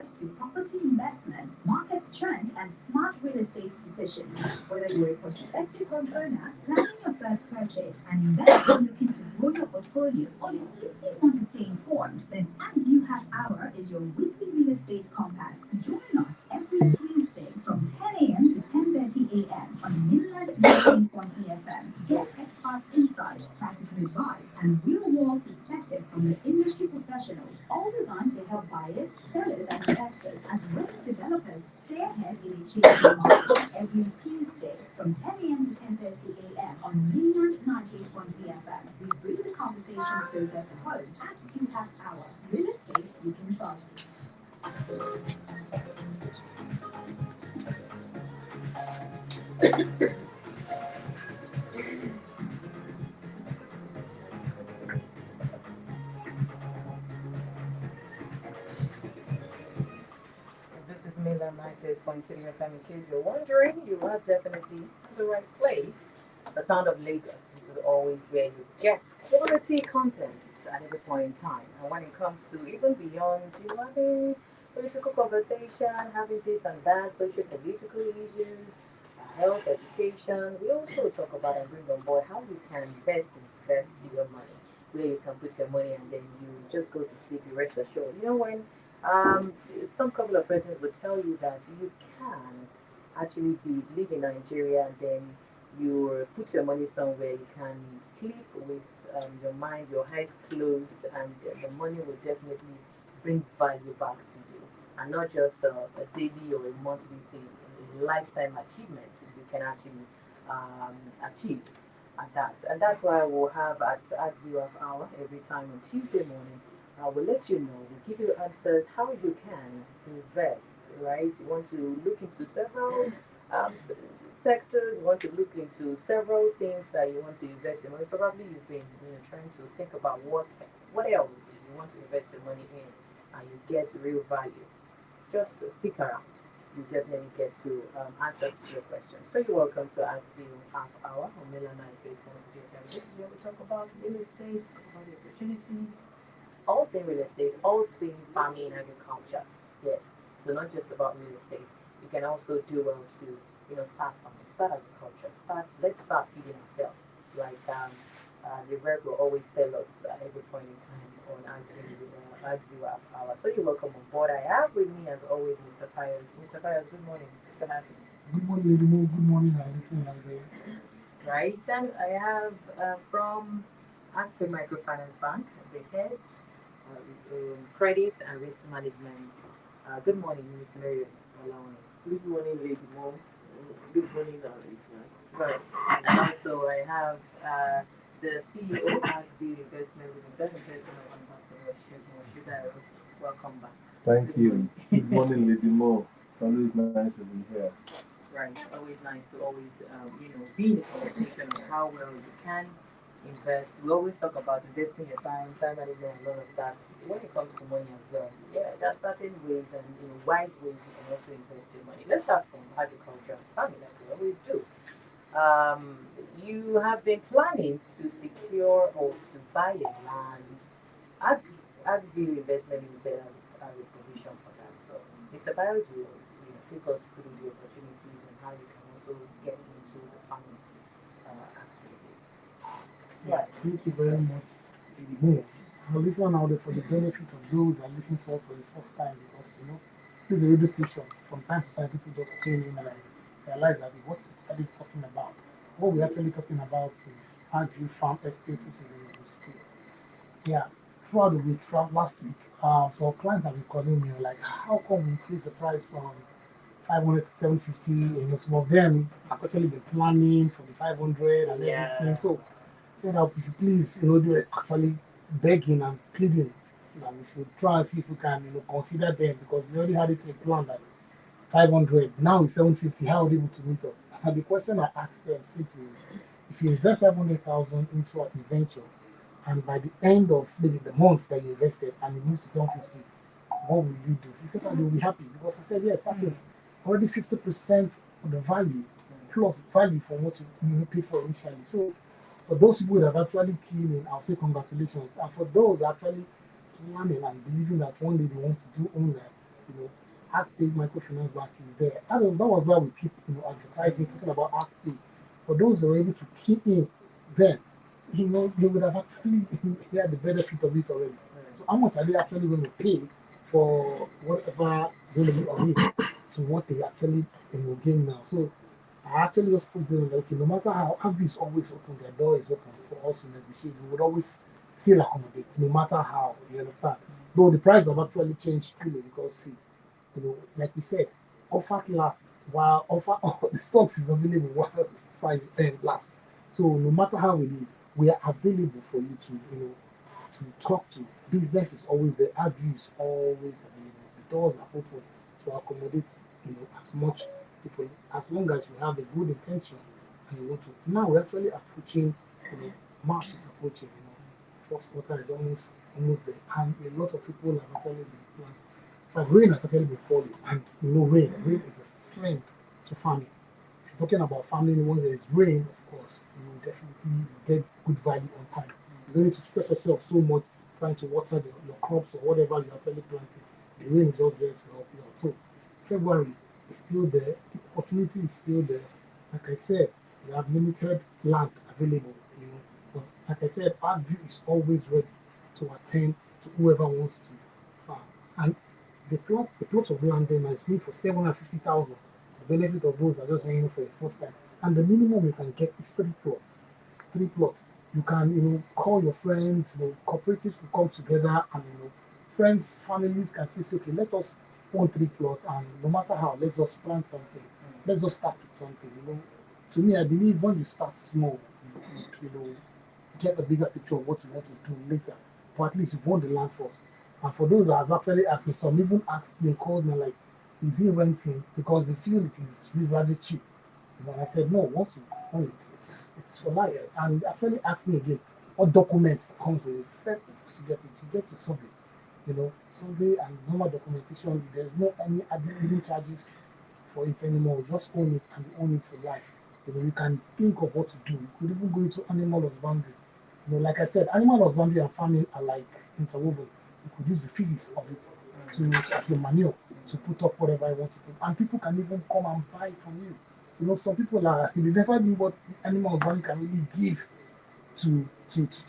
To property investment, market trend, and smart real estate decisions. Whether you're a prospective homeowner planning your first purchase, an investor looking to grow your portfolio, or you simply want to stay informed, then Arcview Half Hour is your weekly real estate compass. Join us every Tuesday from 10 a.m. to 10:30 a.m. on Mainland 98.3fm. Get expert insight, practical advice, and real-world perspective from the industry professionals, all designed to help buyers, sellers, and investors, as well as developers, stay ahead in a changing market. Every Tuesday from 10 a.m. to 10:30 a.m. on Mainland 98.3fm, we bring the conversation closer to home. At You Have Power, real estate you can trust. This is Mainland 98.3fm. In case you're wondering, you are definitely in the right place. The sound of Lagos. This is always where you get quality content at every point in time. And when it comes to even beyond you having political conversation, having this and that, social political issues, health, education, we also talk about and bring on board how you can best invest your money, where you can put your money and then you just go to sleep, you rest assured. You know, when um, some couple of persons will tell you that you can actually live in Nigeria and then you put your money somewhere, you can sleep with your mind, your eyes closed, and the money will definitely bring value back to you. And not just a daily or a monthly thing, a lifetime achievement you can actually achieve. And that's why we'll have at View of Hour every time on Tuesday morning. We'll let you know, we'll give you answers how you can invest, right? You want to look into several um, s- sectors, you want to look into several things that you want to invest in. Well, probably you've been trying to think about what else you want to invest your money in and you get real value. Just stick around. You definitely get to answers to your questions. So you're welcome to Arcview Half Hour on Miller 98.3 FM. This is where we talk about real estate, talk about the opportunities, all thing real estate, all thing farming and agriculture. Yes. So not just about real estate. You can also do well to, start farming, start agriculture, let's start feeding ourselves. Like the rep will always tell us at every point in time on Agri Hour. So you're welcome on board. I have with me as always Mr. Pius. Mr. Pius, good morning. Good to have you. Good morning, Lady Mo. Good morning, and listening out there. Right, and I have from Active Microfinance Bank, the head credit and risk management. Good morning, Ms. Mary Malone. Good morning, Lady Mom. Good morning, our listeners. Right, and also I have the CEO of the Investment Limited, the person of Ambassador Shida. Welcome back. Thank Good you. morning. Good morning, Lady Mo. It's always nice to be here. Right, always nice to always be in the conversation on how well you can invest. We always talk about investing your time management, and all of that. When it comes to money as well, yeah, there are certain ways and wise ways you can also invest your money. Let's start from agriculture and farming, like we always do. You have been planning to secure or to buy a land. Ag Agview Investment Limited has a provision for that. So Mr. Biles will take us through the opportunities and how you can also get into the farming activities. Yeah, thank you very much, Lady Mo. I'll listen out there for the benefit of those that listen to us for the first time because, this is a radio station. From time to time, people just tune in and realize that what are they talking about? What we're actually talking about is Arcview Farm Estate, which is in the state. Yeah, throughout the week, throughout last week, so clients have been calling me like, how come we increase the price from 500 to 750? Some of them have actually been planning for the 500 and everything. Yeah. So, said that we should please, do it actually begging and pleading that we should try and see if we can, consider them because they already had it in plan that 500, now it's 750. How are they able to meet up? And the question I asked them simply is if you invest 500,000 into a venture and by the end of maybe the month that you invested and it moves to 750, what will you do? He said that they'll be happy because I said, yes, that is already 50% of the value plus value from what you paid for initially. So for those people that are actually keen in, I'll say congratulations. And for those actually planning and believing that one day they want to do own that, you know, Arcview Microfinance Bank is there. That was why we keep, advertising, talking about Arcview. For those who are able to key in, then, they would have actually had the benefit of it already. So how much are they actually going to pay for whatever going to be on it to what they actually, gain now? So I actually just put them like, okay, no matter how Arcview is always open, their door is open for us to negotiate. We would always still accommodate, no matter how. You understand? Though the price have actually changed truly because, see, like we said, offer last while offer the stocks is available while price lasts. So no matter how it is, we are available for you to, to talk to. Business is always there. Our view is always available. The doors are open to accommodate, as much people as long as you have a good intention and you want to. Now we're actually approaching, March is approaching, first quarter is almost there, and a lot of people have actually been planning. But rain has actually been falling, and rain is a friend to farming. If you're talking about farming, when there is rain, of course, you will definitely get good value on time. You don't need to stress yourself so much trying to water your crops or whatever you're actually planting. The rain is just there to help you out. So February is still there, the opportunity is still there. Like I said, we have limited land available, But like I said, our view is always ready to attend to whoever wants to farm. And the plot of land then is going for 750,000. The benefit of those are just hanging for the first time. And the minimum you can get is 3 plots. 3 plots. You can, call your friends, cooperatives will come together and friends, families can say, okay, let us own 3 plots and no matter how, let's just plant something. Let's just start with something. To me, I believe when you start small, you get a bigger picture of what you want to do later. But at least you've won the land first. And for those that have actually asked me, some even asked me, called me like, is he renting? Because they feel it is really rather cheap. And I said, no, once you own it, it's for life. And actually asked me again, what documents comes with it? I said, to get it, you get to survey. Survey and normal documentation. There's no any hidden charges for it anymore. You just own it and you own it for life. You can think of what to do. You could even go into animal husbandry. Like I said, animal husbandry and farming are like interwoven. You could use the physics of it to as your manure to put up whatever you want to put. And people can even come and buy from you. Some people they never knew what animal husbandry can really give to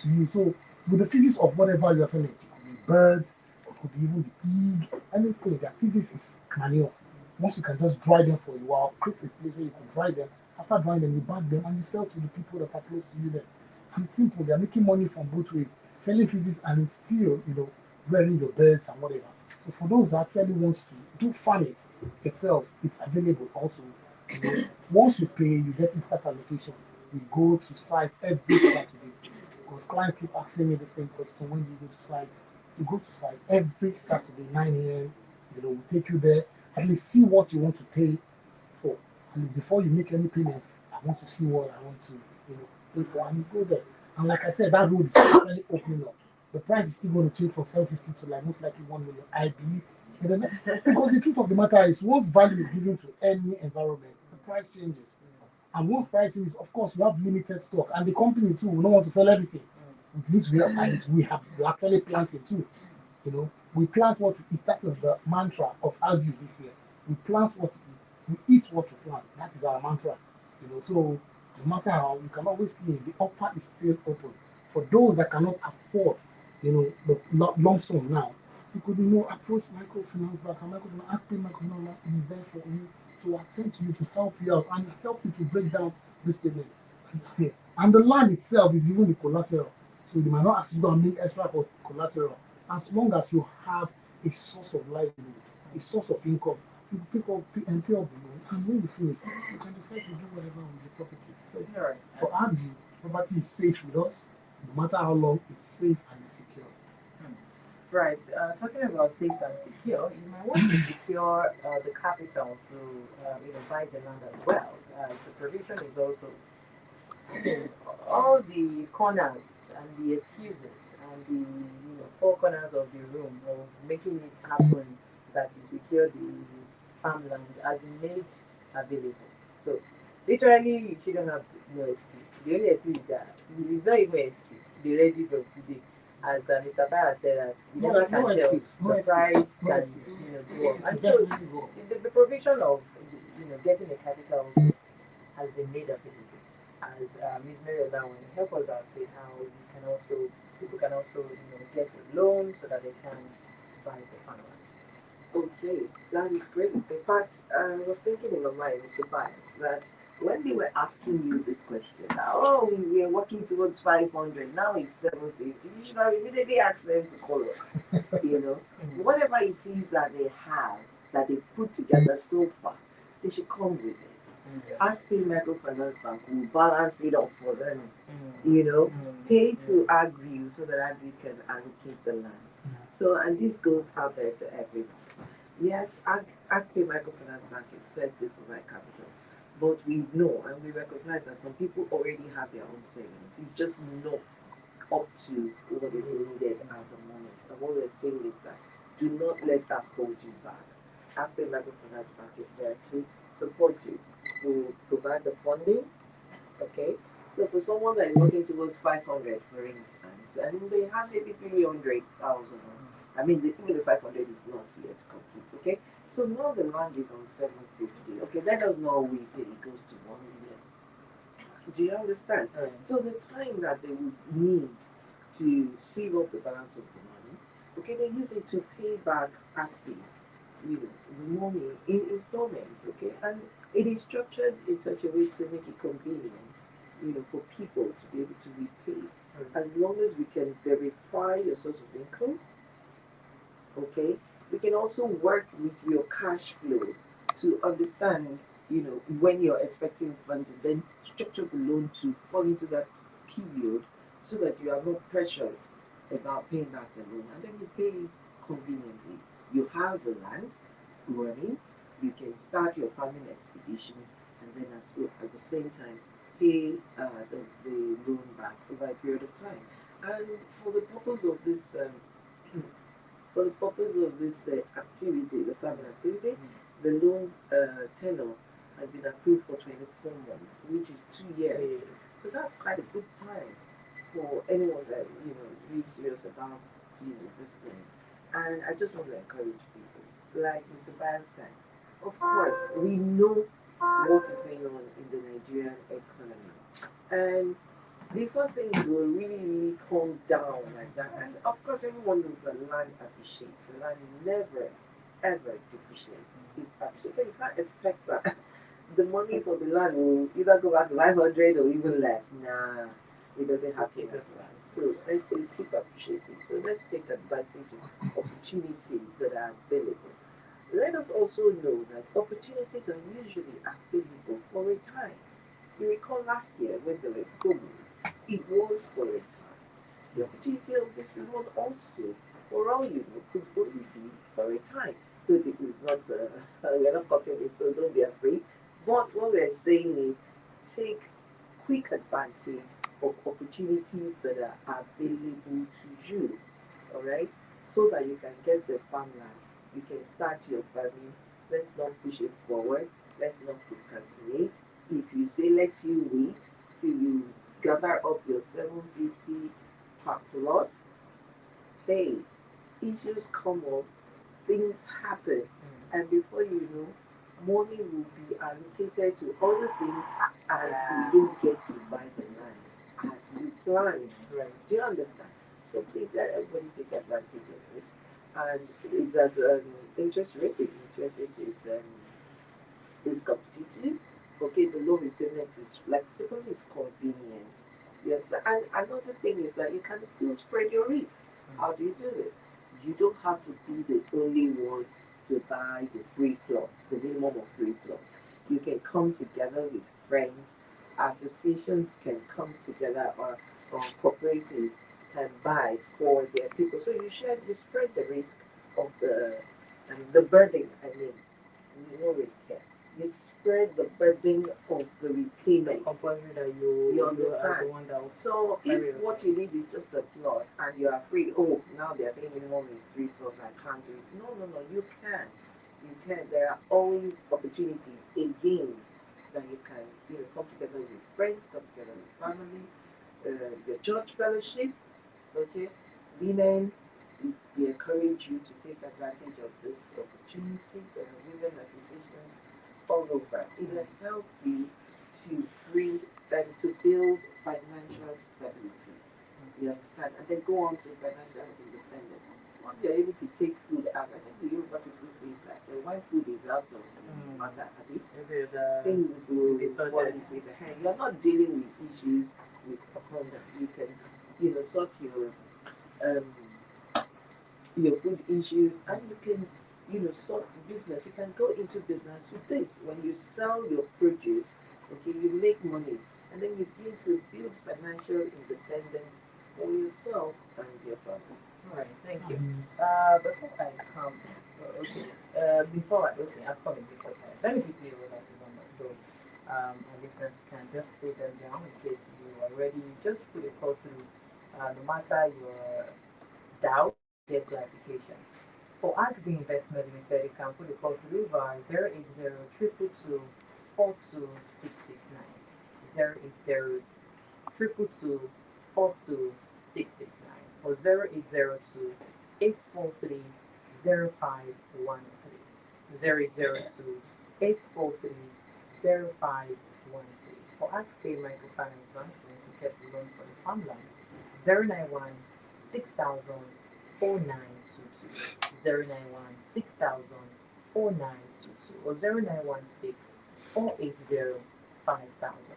you. So with the physics of whatever you are planting, it could be birds, it could be even the pig, anything. Their physics is manure. Once you can just dry them for a while, create a place where you can dry them. After drying them, you bag them and you sell to the people that are close to you then. And simple, they are making money from both ways, selling physics and still, rearing your birds and whatever. So for those that actually wants to do farming itself, it's available also. Once you pay, you get instant allocation. We go to site every Saturday because clients keep asking me the same question: when do you go to site? You go to site every Saturday, 9 a.m. We take you there. At least see what you want to pay for. At least before you make any payment, I want to see what I want to, pay for, and you go there. And like I said, that road is finally opening up. The price is still going to change from 750 to like most likely 1 million. I believe. Because the truth of the matter is, once value is given to any environment, the price changes. And once pricing is, of course, you have limited stock, and the company too will not want to sell everything. With this, we have actually planted too. We plant what we eat. That is the mantra of Arcview this year. We plant what we eat. We eat what we plant. That is our mantra. So no matter how, you can always claim the offer is still open for those that cannot afford, the lump sum now. You could, approach microfinance bank, and microfinance bank is there for you to attend to you, to help you out, and help you to break down this payment. And the land itself is even the collateral. So they might not ask you to make extra collateral. As long as you have a source of livelihood, a source of income, you pick up and pay up the loan, and when you finish, you can decide to do whatever with the property. So for our view, property is safe with us, no matter how long, it's safe and it's secure. Right. Talking about safe and secure, you might want to secure the capital to buy the land as well. The provision is also all the corners and the excuses and the four corners of the room of making it happen that you secure the farmland has been made available. So literally you shouldn't have no excuse. The only excuse is that it's not even an excuse. Be ready for today. as Mr. Bayer said, that you No, never no can tell. excuse. No The excuse. price No can, excuse. go up. It And will so definitely go. the provision of, getting a capital also has been made available. As Ms. Mariola will help us out with how people can also, get a loan so that they can buy the farmland. Okay, that is great. In fact, I was thinking in my mind, Mr. Bias, that when they were asking you this question, oh, we were working towards 500, now it's 750, you should have immediately asked them to call us. Whatever it is that they have, that they put together so far, they should come with it. Arcview Microfinance Bank will balance it up for them. Pay to Arcview so that Arcview can allocate the land. So, and this goes out there to everyone. Yes, Arcview Microfinance Bank is set to provide capital, but we know and we recognize that some people already have their own savings. It's just not up to what is needed at the moment. And what we're saying is that do not let that hold you back. Arcview Microfinance Bank is there to support you. We will provide the funding, okay? So for someone that is working towards 500, for instance, and they have maybe 300,000, I mean, even the 500 is not yet complete, okay? So now the land is on 750, okay? Let us not wait till it goes to 1 million. Do you understand? So the time that they would need to save up the balance of the money, okay, they use it to pay back after, the money in installments, okay? And it is structured in such a way to make it convenient, for people to be able to repay. As long as we can verify your source of income, okay, we can also work with your cash flow to understand, when you're expecting funding, then structure the loan to fall into that period so that you are not pressured about paying back the loan, and then you pay it conveniently. You have the land running, you can start your farming expedition, and then at the same time pay the loan back over a period of time. And for the purpose of this activity, the farming activity, the loan tenor has been approved for 24 months, which is 2 years. So that's quite a good time for anyone that really serious about this thing. And I just want to encourage people, like Mr. Bass said, of course we know what is going on in the Nigerian economy, and before things will really, really calm down like that, and of course everyone knows that land appreciates. Land never, ever depreciates. It appreciates. So you can't expect that the money for the land will either go back to 500 or even less. Nah, it doesn't happen like that. So let's keep appreciating. So let's take advantage of opportunities that are available. Let us also know that opportunities are usually available for a time. You recall last year when there were promos, it was for a time. The opportunity of this loan also, for all you know, could only be for a time. Though it is not, we're not cutting it, so don't be afraid. But what we're saying is take quick advantage of opportunities that are available to you, all right? So that you can get the farmland, you can start your farming. Let's not push it forward. Let's not procrastinate. If you say let you wait till you gather up your 750 per plot, hey, issues come up, things happen, and before you know, money will be allocated to other things, and you don't get to buy the land as you planned. Right? Do you understand? So please let everybody take advantage of this. And it's at interest rate. The interest rate is competitive. Okay, the loan repayment is flexible, it's convenient. You understand? And another thing is that you can still spread your risk. How do you do this? You don't have to be the only one to buy the free plots, the minimum of free plots. You can come together with friends, associations can come together, or cooperatives can buy for their people. So you spread the risk of the burden, no risk here. You spread the burden of the repayment. Compulsory that you understand? are the one that will So carry if it. what you need is just a plot and you're afraid, oh, now they're saying minimum is 3 plots, I can't do it. No, you can. You can. There are always opportunities again that you can come together with friends, come together with family, your church fellowship, okay? women, we encourage you to take advantage of this opportunity. There are women associations all over. It will help you to bring them to build financial stability. You understand? And then go on to financial independence. Once you're able to take food out, I think the Yoruba people say that when food is out of matter, things will be fall sorted. into place. You're not dealing with issues with abundance. You can, sort um your food issues, and you can, sort business. You can go into business with this. When you sell your produce, okay, you make money, and then you begin to build financial independence for yourself and your family. All right, thank you. Um, Before I come, okay, I'm coming this up. Let me quickly roll out the numbers so our listeners can just put them down in case you are ready. Just put a call through. No matter your doubt, get clarification. For Arcview Investment Limited, you can put a call through via 080 222 42669. 080 222 42669 or 0802 843 0513. 0802 843 0513. For Acpay Microfinance Bank, when to get the loan for the farmland, 091 6000 4922. 091 6000 4922 or 0916 480 5000.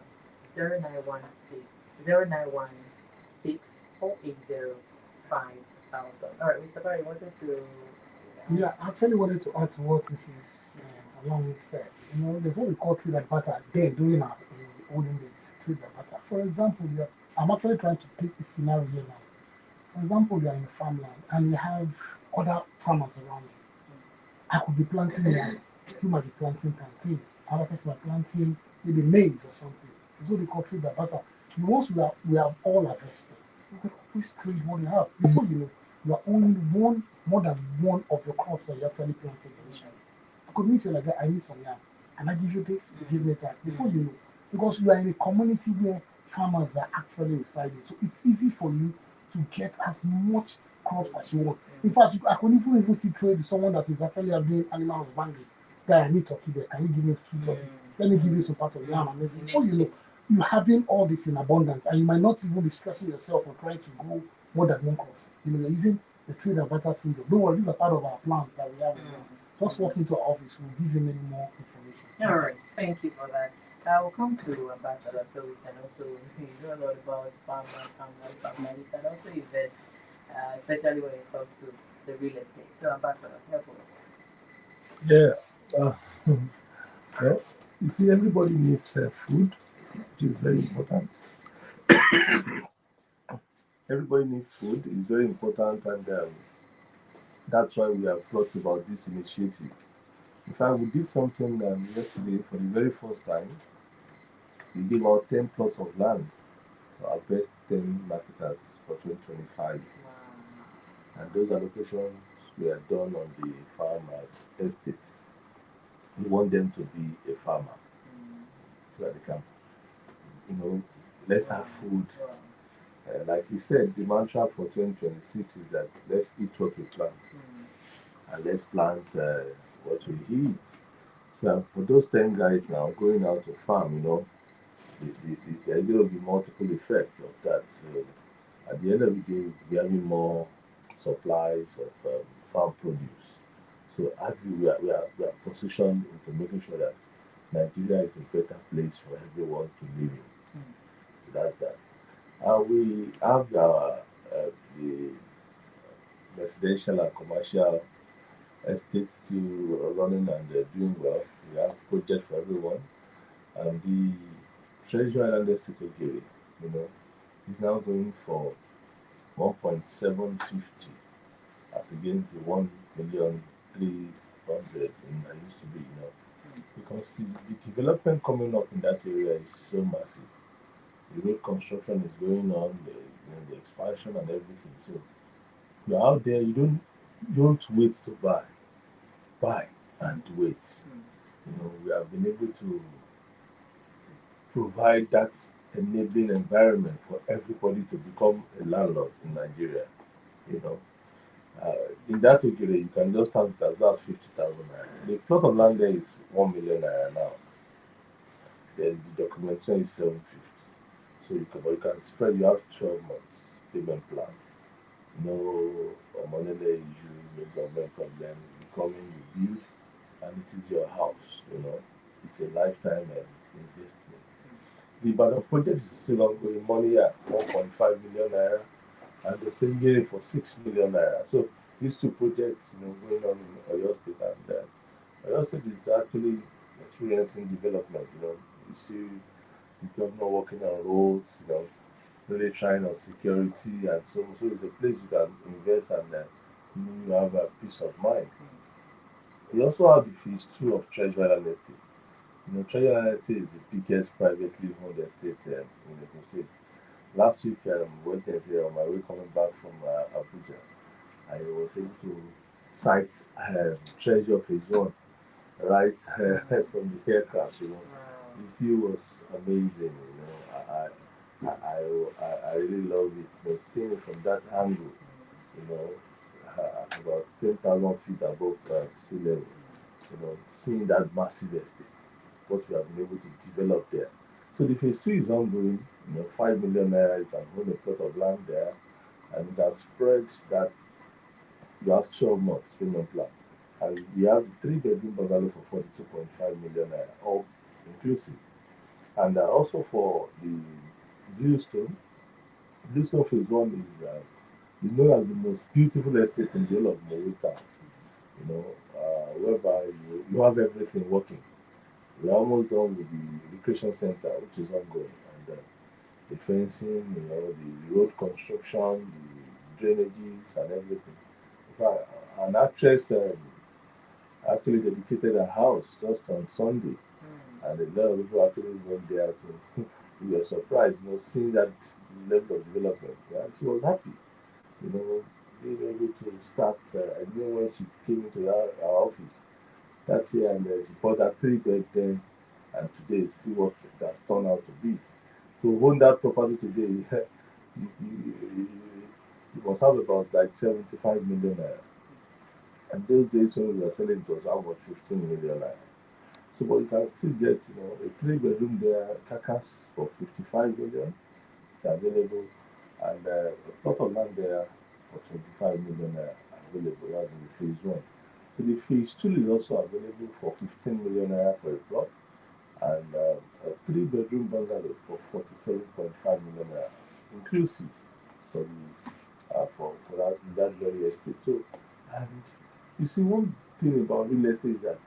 0916 0916 480 5000. All right, Mr. Barry, wanted to. yeah, I actually wanted to add to what Mrs. Along said. There's what we call trade and barter then during our olden days, trade and barter. For example, I'm actually trying to pick a scenario here now. For example, you are in a farmland and you have other farmers around you. I could be planting yam, you might be planting plantain, another person might be planting maybe maize or something. It's what they call trade and barter. Once we have all harvested, you can always trade what you have. Before you know, you are owning more than one of your crops that you actually planted initially. I could meet you like that, I need some yam. And I give you this, you give me that. Before you know, because you are in a community where farmers are actually residing. So it's easy for you to get as much crops as you want. In fact, I could even see trade with someone that is actually doing animal husbandry. Guy, I need turkey there. Can you give me two turkey? Let me give you some part of yam and everything. Before you know, you're having all this in abundance, and you might not even be stressing yourself on trying to grow more than one crop. You're using the trade and barter syndrome. Don't worry, these are part of our plans that we have. Just walk into our office, we'll give you many more information. All right, thank you for that. I will come to Ambassador so we can also know a lot about farmland. You can also invest, especially when it comes to the real estate. So, Ambassador, help us. Yeah. Uh, well, you see, everybody needs food, which is very important. Everybody needs food. It's very important, and that's why we have thought about this initiative. In fact, we did something yesterday for the very first time. We gave out 10 plots of land to our best 10 marketers for 2025. And those allocations were done on the farmer's estate. We want them to be a farmer so that they can, let's have food. Like he said, the mantra for 2026 is that let's eat what we plant and let's plant what we eat. So for those 10 guys now going out to farm, there's going to be multiple effects of that. So at the end of the day, we'll be having more supplies of farm produce. So actually, we are positioned into making sure that Nigeria is a better place for everyone to live in. So that's that. We have the residential and commercial estates still running and doing well. We have projects for everyone. And the Treasure Island Estate Ogiri, is now going for 1.750 as against the 1,300,000 I used to be, because the development coming up in that area is so massive. The road construction is going on, the expansion and everything. So you're out there, you don't wait to buy and wait. We have been able to provide that enabling environment for everybody to become a landlord in Nigeria. You know, in that area, you can just have it as that's 50,000 naira. The plot of land there is 1 million naira now. Then the documentation is 750. So you can spread. You have 12 months payment plan. No money issue, no government problem. You come in, you build, and it is your house. It's a lifetime investment. The Ibadan project is still ongoing. Money at 1.5 million naira, and the same year for 6 million naira. So these two projects, going on in Oyo State, and Oyo State is actually experiencing development. You see the governor working on roads. Really trying on security, and so it's a place you can invest, and you have a peace of mind. We also have the phase two of Treasure Island Estate. Treasure Island Estate is the biggest privately owned estate in the state. Last week, Wednesday, on my way coming back from Abuja, I was able to sight Treasure Phase 1 right from the aircraft. The view was amazing. I really love it. Seeing it from that angle, you know, at about 10,000 feet above sea level, seeing that massive estate, what we have been able to develop there. So the phase two is ongoing. 5 million naira, you can own a plot of land there, and you can spread that. You have 12 months payment plan, and we have the 3 bedroom bungalow for 42.5 million naira, all inclusive. And also for the Bluestone, Bluestone Phase 1 is known as the most beautiful estate in the whole of Morita, whereby you have everything working. We're almost done with the recreation center, which is ongoing, and the fencing, the road construction, the drainages, and everything. In fact, an actress actually dedicated a house just on Sunday, and a lot of people actually went there to. We were surprised, seeing that level of development. Yeah, she was happy, being able to start. I knew when she came into our office that year, and she bought that 3 bed then, and today see what it has turned out to be. To own that property today, you must have about like 75 million naira. And those days when we were selling, it was about 15 million naira. So, but you can still get, a 3 bedroom there, carcass for 55 million. It's available, and a plot of land there for 25 million naira available. That's in the phase one. So the phase two is also available for 15 million naira for a plot, and a 3 bedroom bungalow for 47.5 million naira, inclusive for the for that very estate. So, and you see, one thing about real estate is that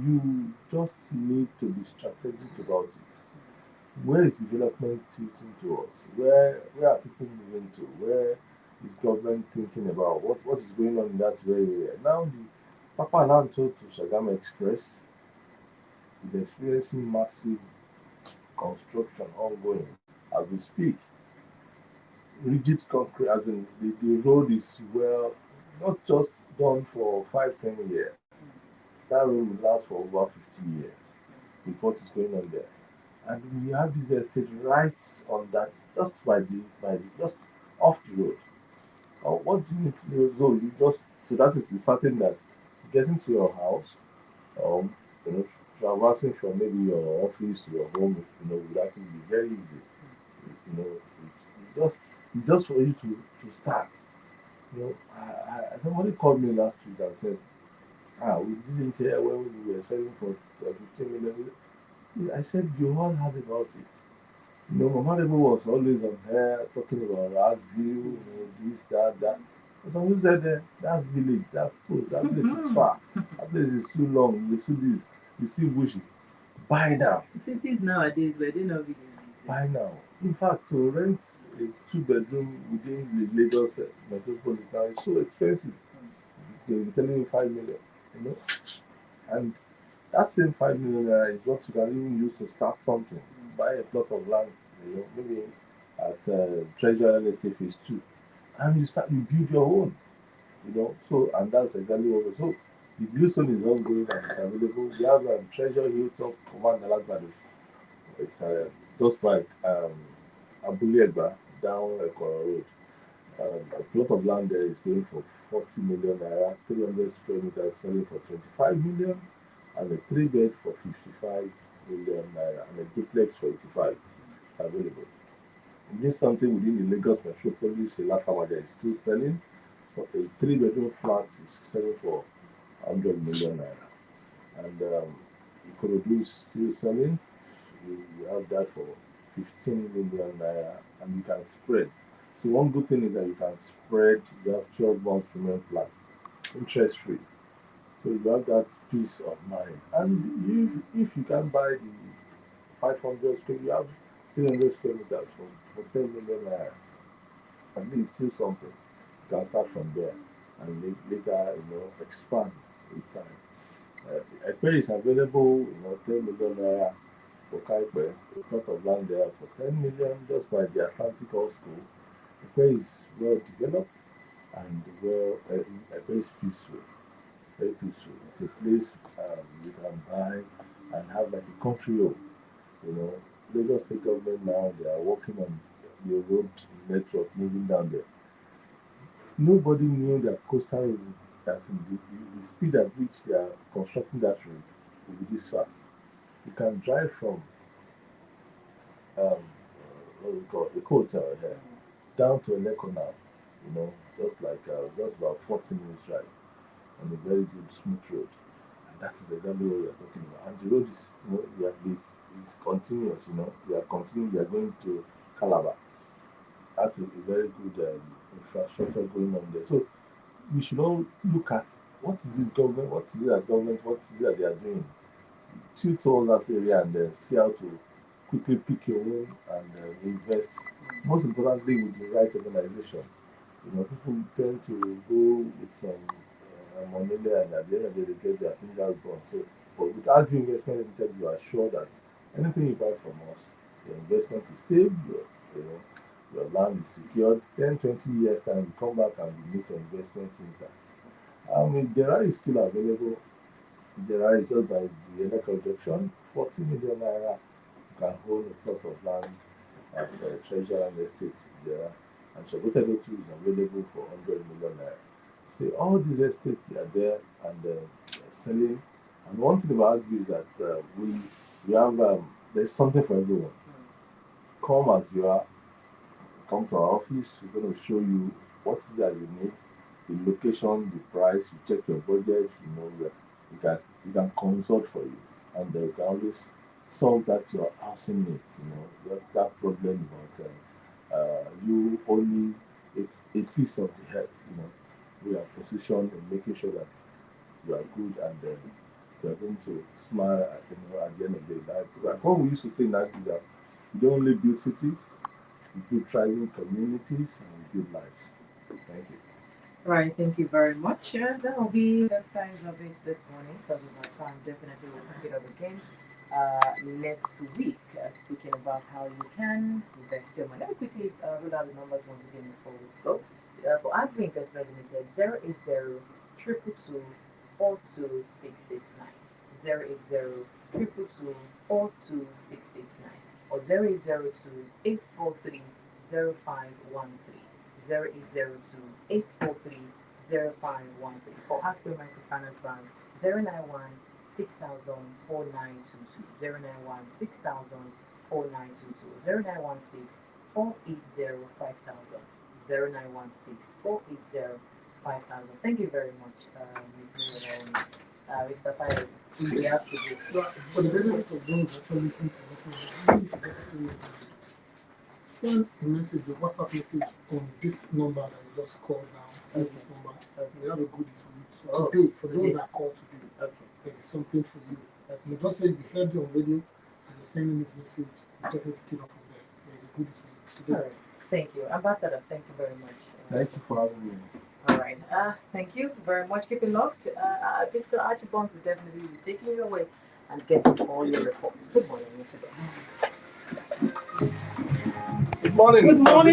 you just need to be strategic about it. Where is development tilting to us? Where are people moving to? Where is government thinking about what is going on in that very area? Now the Papa Lanto to Shagama Express is experiencing massive construction ongoing as we speak. Rigid concrete, as in the road is not just done for 5-10 years. That road will last for over 50 years with what is going on there. And we have this estate right on that, just just off the road. What do you need to do? So that is the certain that getting to your house, um, you know, traversing from maybe your office to your home, would actually be very easy. It's just for you to start. Somebody called me last week and said, we didn't hear when we were selling for 15 million. I said, you all heard about it. Mama Rebo was always on here talking about Arcview, this, that. And someone said, that village, that place is far. That place is too long. You see this, you see bushy. Buy now. Cities nowadays, where they know villages. Buy now. In fact, to rent a 2 bedroom within the Lagos metropolis now is so expensive. They'll be telling you 5 million, and that same 5 million naira is what you can even use to start something. Buy a plot of land, maybe at Treasure Island Estate Phase 2, and you build your own, So, and that's exactly what we so. The Bluestone is ongoing and it's available. We have Treasure Hilltop Command Alagbado. It's just by Abulegba down Ekoro Road. A plot of land there is going for 40 million naira, 300 square meters selling for 25 million, and a three bed for 55 million naira, and a duplex for 85 available. This something within the Lagos metropolis, Lasamaja is still selling. For a three-bedroom flat is selling for 100 million naira. And Ikorodu is still selling. You have that for 15 million naira, and you can spread. So one good thing is that you can spread. You have 12 months payment plan, interest free. So you have that peace of mind. And if you can buy the 500 square, you have 300 square meters for 10 million naira. At least still something. You can start from there and later, expand with time. Ekpe is available, 10 million naira for Kaipe, a plot of land there for 10 million just by the Atlantic Hall School. Ekpe is well developed and Ekpe is peaceful, very peaceful. It's a place you can buy and have like a country home. Lagos State government now, they are working on the road network moving down there. Nobody knew that coastal road, that's in the speed at which they are constructing that road will be this fast. You can drive from what we call a hotel here down to Eleko now, just about 40 minutes drive on a very good smooth road. And that is exactly what we are talking about. And the road is continuous, we are continuing, we are going to Calabar. That's a very good infrastructure going on there. So we should all look at what is it government, what is it that they are doing. Tilt all that area and then see how to quickly pick your own and invest. Most importantly, with the right organization. People tend to go with some money there, and at the end of the day, they get their fingers burned. So, but with Arcview Investment Limited, you are sure that anything you buy from us, your investment is safe, your land is secured. 10, 20 years time, you come back and you meet your investment in Dera is still available. Dera is just by the Eleko junction, 40 million naira. You can hold a plot of land at Treasure and Estate Dera. And Shabotedo too is available for 100 million naira. So all these estates they are there and they're selling. And one thing about Arcview is that we have there's something for everyone. Come as you are. Come to our office. We're going to show you what is that you need, the location, the price. You check your budget. We can consult for you, and we can always solve that your housing needs. That problem about you owning a piece of the health. We are positioned in making sure that you are good and you are going to smile at the end of the day. Like what we used to say in that we don't only build cities, we build thriving communities and we build lives. Thank you. Right, thank you very much. That will be the size of it this morning because of our time. Definitely we'll pick it up again next week, speaking about how you can invest your money. Let me quickly read out the numbers once again before we go. For Arcview Investment Limited, 080 222 42669, 080 222 42669, or 0802 843 0513. 0802 843 0513. For Arcview Microfinance Bank, 091 6000 4922, 091 6000 4922, 0916 480 5000, 0916 480 5000. Thank you very much, Ms. Miller and Mr. Fires. We have to go. For the benefit of those actually listening to us, even if you just send a message, a WhatsApp message on this number that you just called now. This number, we have a goodies for you today. For those that call today, there is something for you. You just say we heard you on radio and you're sending this message, you definitely pick it up from there. There is a goodies for you today. All right. Thank you, Ambassador. Thank you very much. Thank you for having me. All right. Thank you very much. Keep it locked. Victor Archibald will definitely be taking you away and getting all your reports. Good morning, today. Good morning. Good morning.